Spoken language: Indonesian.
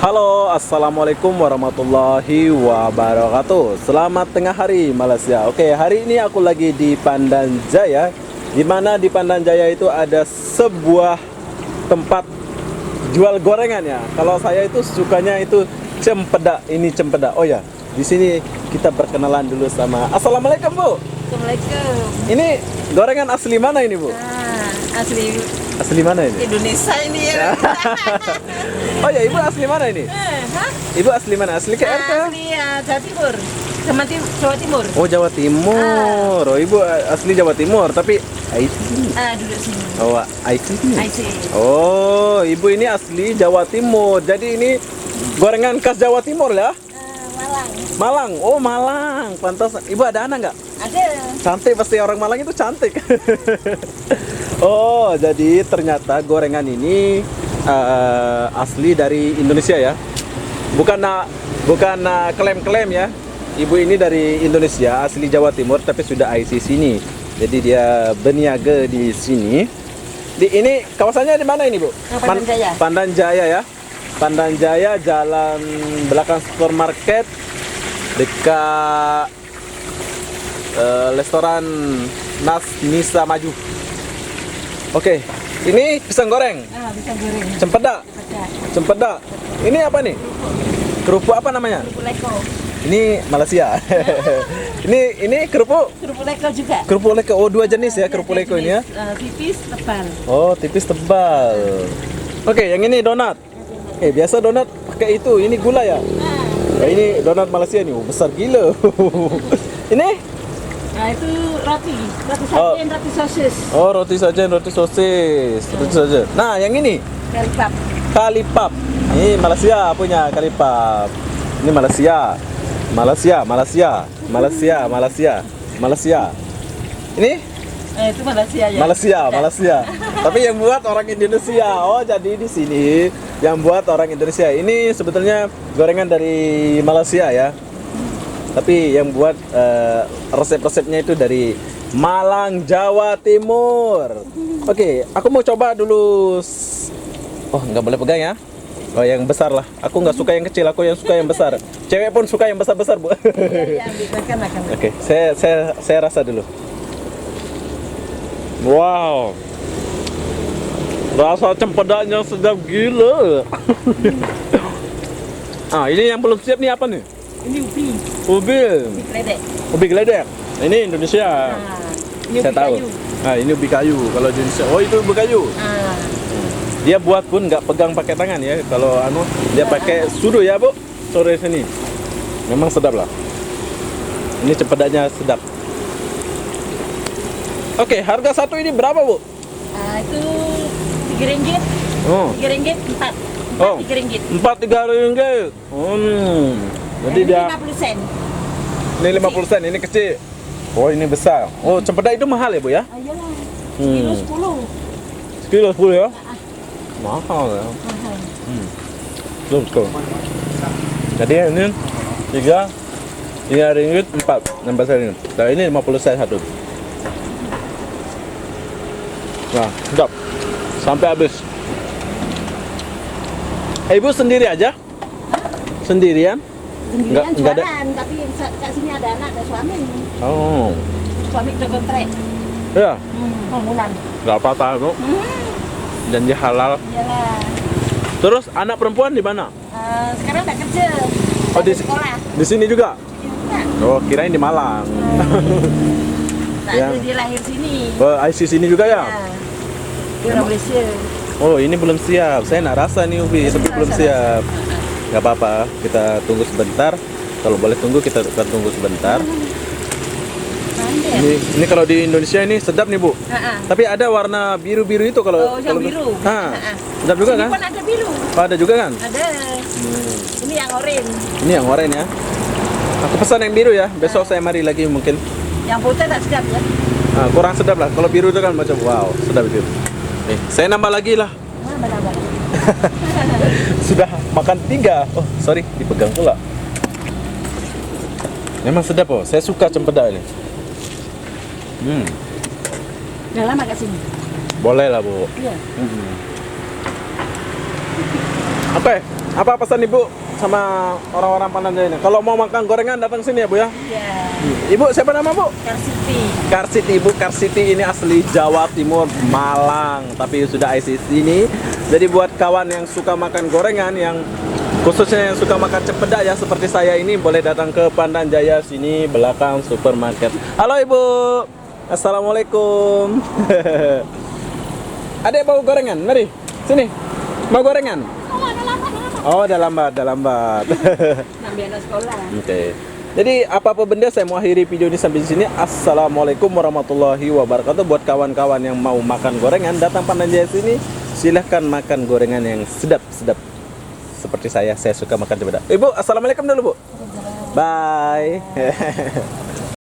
Halo, assalamualaikum warahmatullahi wabarakatuh. Selamat tengah hari Malaysia. Oke, hari ini aku lagi di Pandan Jaya. Di mana di Pandan Jaya itu ada sebuah tempat jual gorengan ya. Kalau saya itu sukanya itu cempedak. Ini cempedak. Oh ya, di sini kita berkenalan dulu sama. Assalamualaikum Bu. Assalamualaikum. Ini gorengan asli mana ini Bu? Asli Asli mana ini? Indonesia ini ya. Oh ya, Ibu asli mana ini? Hah? Ibu asli mana? Asli KR kah? Asli ya, Jawa Timur. Jawa Timur. Oh, Jawa Timur. Oh, Ibu asli Jawa Timur, tapi IT. Duduk sini. Oh, IT ini. IC. Oh, Ibu ini asli Jawa Timur. Jadi ini gorengan khas Jawa Timur ya? Malang. Malang. Oh, Malang. Pantas. Ibu ada anak nggak? Ada. Cantik, pasti orang Malang itu cantik. Oh, jadi ternyata gorengan ini asli dari Indonesia ya. Bukan klaim-klaim ya. Ibu ini dari Indonesia, asli Jawa Timur, tapi sudah IC sini. Jadi dia berniaga di sini. Ini kawasannya di mana ini, Bu? Pandan Jaya. Pandan Jaya ya. Pandan Jaya, jalan belakang supermarket dekat restoran Nisa Maju. Oke, ini pisang goreng, Bisa goreng. cempedak, Ada. cempedak. Ini apa nih? Kerupuk apa namanya? Kerupuk leko. Ini Malaysia. ini kerupuk Kerupuk leko juga. kerupuk leko. Oh, dua jenis ya kerupuk leko ini ya. Tipis, tebal. Oh, tipis tebal. Oke, yang ini donat. Biasa donat pakai itu. Ini gula ya. Nah, ini donat Malaysia nih. Oh, besar gila. Ini? Nah, itu roti Oh. sajen, roti sosis. Oh, roti sajen, roti sosis. Roti sajen. Nah, yang ini? Kalipap. Kalipap. Ini Malaysia punya kalipap. Ini Malaysia. Malaysia. Ini Itu Malaysia ya. Malaysia. Tapi yang buat orang Indonesia. Oh, jadi di sini yang buat orang Indonesia. Ini sebetulnya gorengan dari Malaysia ya. Tapi yang buat resep-resepnya itu dari Malang, Jawa Timur. Oke, aku mau coba dulu. Oh, nggak boleh pegang ya. Oh, yang besar lah. Aku nggak suka yang kecil, aku yang suka yang besar. Cewek pun suka yang besar-besar, Bu. Iya, makan. Oke, saya rasa dulu. Wow. Rasa cempedaknya sedap gila. Ini yang belum siap nih apa nih? Ini ubi. Ubi. Ledek. Ubi geledek. Ini Indonesia. Ini Saya ubi tahu. kayu. Ini ubi kayu kalau di Indonesia. Oh, itu ubi kayu. Dia buat pun nggak pegang pakai tangan ya. Kalau dia pakai sudu ya, Bu. Sore sini. Memang sedap lah. Ini cempedaknya sedap. Oke, harga satu ini berapa, Bu? Itu RM3. Oh. RM3 4. Oh. RM3. 4 Rp3. Jadi Ini dia 50 sen. ini 50 sen, ini kecil. Oh, ini besar. Oh, cempedak itu mahal ya, Bu ya? Iyalah. Hmm. Kilo 10. Sekilo 10 ya? Mahal ya. Mahal. Betul. Jadi ini 3 Rp3 4 nambah sen ini. Nah, ini 50 sen satu. Nah, sedap. Sampai habis. Ibu sendiri aja? Sendirian? Sendirian Nggak ada. jualan, tapi kat sini ada anak, ada suami. Oh. Suami udah kontrak. Ya, Bangunan. nggak apa-apa, Bu. Janji halal. Iyalah. Terus anak perempuan di mana? Sekarang udah kerja. Oh, di sekolah. Di sini juga? Iya. Oh, kirain di Malang. Nah, Ya. dia lahir sini. Oh, IC sini juga ya? Dia orang Malaysia. Oh, ini belum siap. Saya nak rasa nih ubi, tapi belum siap. Gak apa-apa, kita tunggu sebentar. Kalau boleh tunggu, kita tunggu sebentar. Pandai. Ini kalau di Indonesia ini sedap nih, Bu. Tapi ada warna biru-biru itu kalau Oh, yang biru. Sedap juga Sini kan? pun ada biru. Oh, ada juga kan? Ada. Ini yang oranye. Ini yang oranye ya. Aku pesan yang biru ya. Besok saya mari lagi mungkin. Yang putih tak sedap ya. Kurang sedap lah. Kalau biru itu kan macam wow, sedap itu. Nih, saya nambah lagi lah. Nambah. Sudah makan 3. Oh, sorry, dipegang pula. Memang sedap, oh. Saya suka cempedak ini. Udah lama kat sini. Boleh lah, Bu. Iya. Oke, apa pesan Ibu sama orang-orang Pandan Jaya ini? Kalau mau makan gorengan datang sini ya Bu ya. Iya. Ibu siapa nama Bu? Karsiti. Karsiti. Ibu Karsiti ini asli Jawa Timur, Malang, tapi sudah IC sini. Jadi buat kawan yang suka makan gorengan, yang khususnya yang suka makan cempedak ya seperti saya ini, boleh datang ke Pandan Jaya sini belakang supermarket. Halo Ibu. Assalamualaikum. Adek bau gorengan, mari sini. Mau gorengan? Oh, udah lambat. Nambi anak sekolah. Oke. Jadi apa benda saya mau akhiri video ini sampai di sini. Assalamualaikum warahmatullahi wabarakatuh. Buat kawan-kawan yang mau makan gorengan, datang Pandan Jaya sini. Silahkan makan gorengan yang sedap-sedap. Seperti saya suka makan cempedak. Ibu, assalamualaikum dulu Bu. Bye.